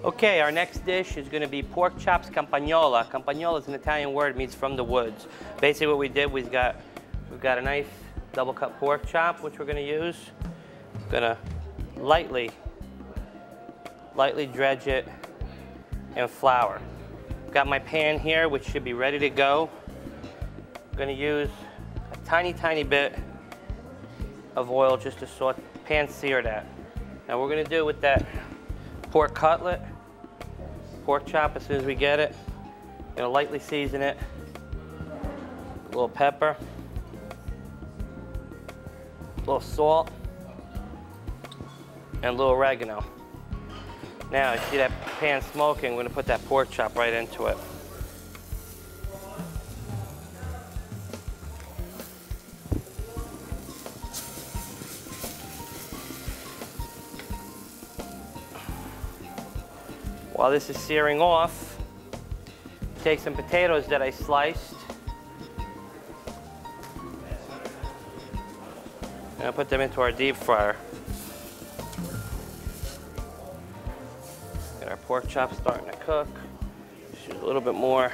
Okay, our next dish is going to be pork chops campagnola. Campagnola is an Italian word, means from the woods. Basically what we did, we've got a nice double cut pork chop, which we're going to use. I'm going to lightly dredge it in flour. Got my pan here, which should be ready to go. I'm going to use a tiny bit of oil just to pan sear that. Now we're going to do with that pork cutlet, pork chop, as soon as we get it, gonna lightly season it, a little pepper, a little salt, and a little oregano. Now, you see that pan smoking, we're gonna put that pork chop right into it. While this is searing off, take some potatoes that I sliced, and I'll put them into our deep fryer. Get our pork chops starting to cook. Just use a little bit more.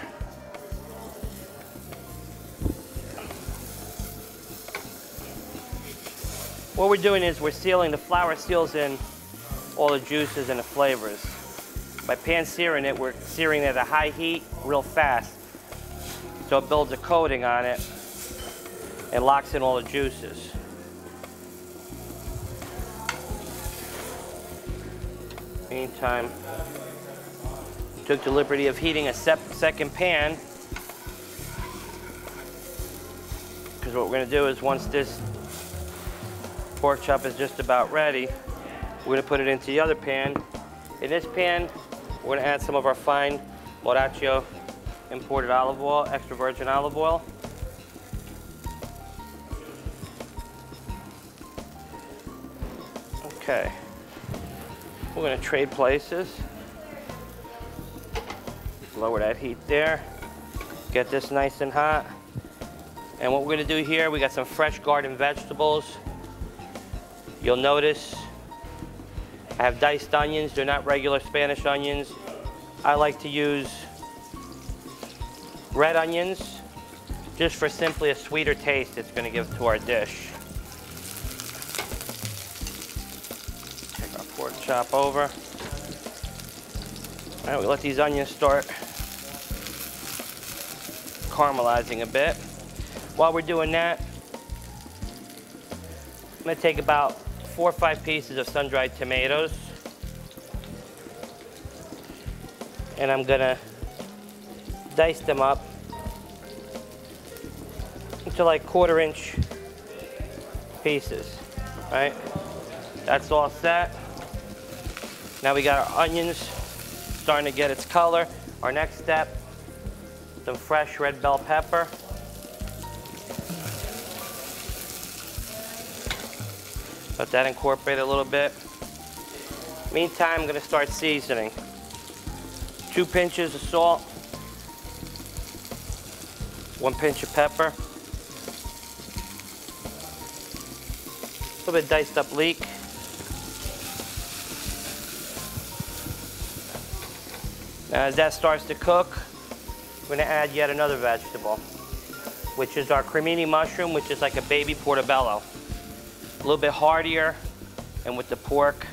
What we're doing is we're sealing, the flour seals in all the juices and the flavors. By pan searing it, we're searing it at a high heat real fast. So it builds a coating on it and locks in all the juices. Meantime, took the liberty of heating a second pan, because what we're going to do is once this pork chop is just about ready, we're going to put it into the other pan. In this pan, we're going to add some of our fine Moraccio imported olive oil, extra virgin olive oil. Okay. We're going to trade places. Lower that heat there. Get this nice and hot. And what we're going to do here, we got some fresh garden vegetables. You'll notice I have diced onions. They're not regular Spanish onions. I like to use red onions just for simply a sweeter taste it's going to give to our dish. Take our pork chop over. All right, we let these onions start caramelizing a bit. While we're doing that, I'm going to take about 4 or 5 pieces of sun-dried tomatoes, and I'm gonna dice them up into like 1/4-inch pieces, right? That's all set. Now we got our onions starting to get its color. Our next step, some fresh red bell pepper. Let that incorporate a little bit. Meantime, I'm going to start seasoning. 2 pinches of salt, 1 pinch of pepper, a little bit diced up leek, now as that starts to cook, we're going to add yet another vegetable, which is our cremini mushroom, which is like a baby portobello. A little bit heartier, and with the pork,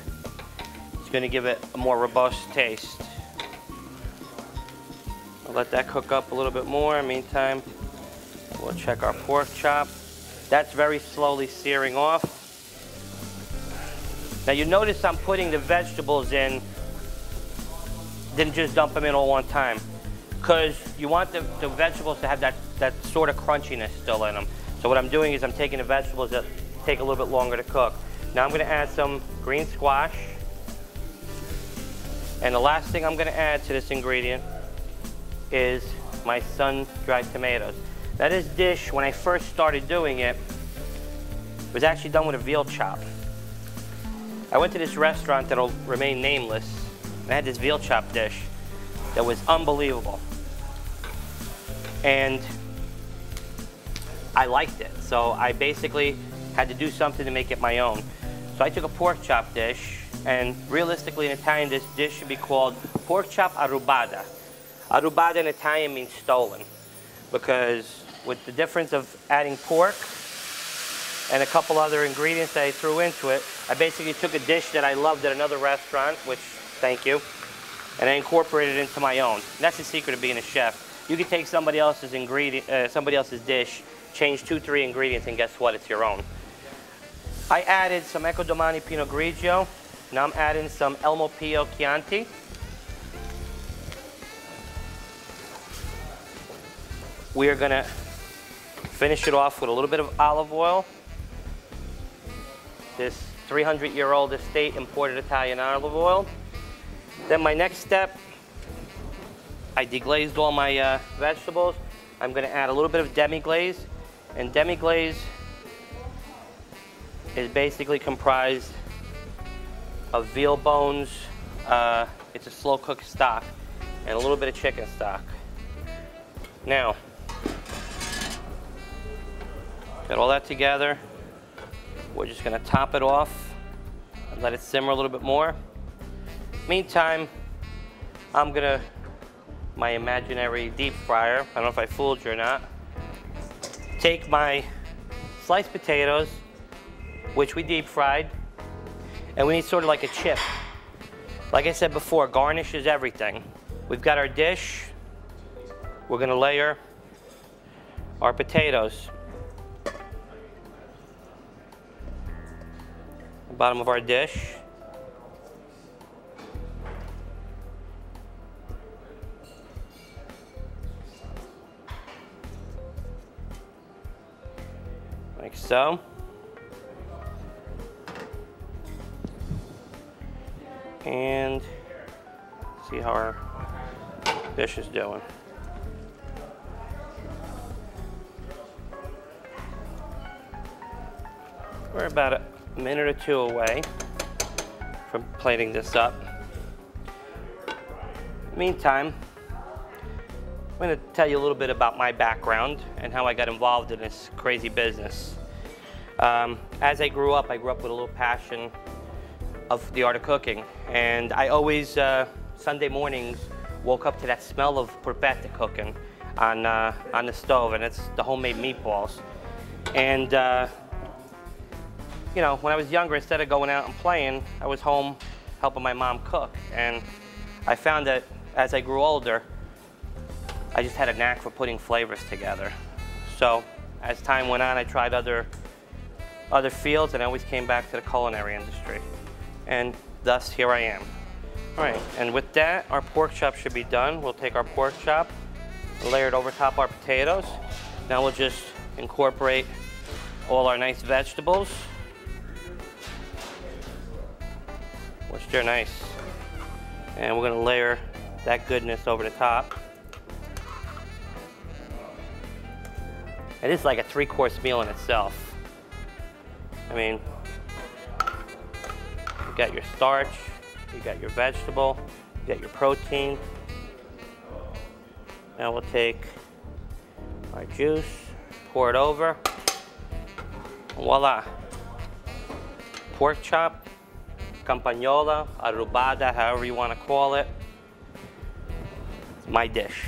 it's going to give it a more robust taste. I'll let that cook up a little bit more. Meantime, we'll check our pork chop. That's very slowly searing off. Now you notice I'm putting the vegetables in, didn't just dump them in all one time, because you want the vegetables to have that sort of crunchiness still in them. So what I'm doing is I'm taking the vegetables that take a little bit longer to cook. Now I'm going to add some green squash. And the last thing I'm going to add to this ingredient is my sun-dried tomatoes. Now this dish, when I first started doing it, was actually done with a veal chop. I went to this restaurant that'll remain nameless, and I had this veal chop dish that was unbelievable. And I liked it, so I basically had to do something to make it my own. So I took a pork chop dish, And realistically in Italian, this dish should be called pork chop arrubata. Arrubata in Italian means stolen, because with the difference of adding pork and a couple other ingredients that I threw into it, I basically took a dish that I loved at another restaurant, which, thank you, and I incorporated it into my own. And that's the secret of being a chef. You can take somebody else's dish, change 2-3 ingredients, and guess what? It's your own. I added some Eccodomani Pinot Grigio. Now I'm adding some Elmo Pio Chianti. We are gonna finish it off with a little bit of olive oil. This 300-year-old estate imported Italian olive oil. Then my next step, I deglazed all my vegetables. I'm gonna add a little bit of demi-glaze. And demi-glaze is basically comprised of veal bones. It's a slow cooked stock, and a little bit of chicken stock. Now, got all that together. We're just gonna top it off and let it simmer a little bit more. Meantime, I'm gonna, my imaginary deep fryer, I don't know if I fooled you or not, take my sliced potatoes, which we deep fried, and we need sort of like a chip. Like I said before, garnish is everything. We've got our dish. We're gonna layer our potatoes. The bottom of our dish. Like so. And see how our dish is doing. We're about a minute or two away from plating this up. Meantime, I'm going to tell you a little bit about my background and how I got involved in this crazy business. As I grew up with a little passion of the art of cooking, and I always, Sunday mornings, woke up to that smell of porpetta cooking on the stove, and it's the homemade meatballs. And you know, when I was younger, instead of going out and playing, I was home helping my mom cook. And I found that as I grew older, I just had a knack for putting flavors together. So as time went on, I tried other fields, and I always came back to the culinary industry. And thus, here I am. All right, and with that, our pork chop should be done. We'll take our pork chop and layer it over top our potatoes. Now we'll just incorporate all our nice vegetables, which they're nice. And we're gonna layer that goodness over the top. And this is like a 3-course meal in itself. I mean, you got your starch, you got your vegetable, you got your protein. Now we'll take our juice, pour it over, and voila. Pork chop, campagnola, arrubata, however you want to call it. It's my dish.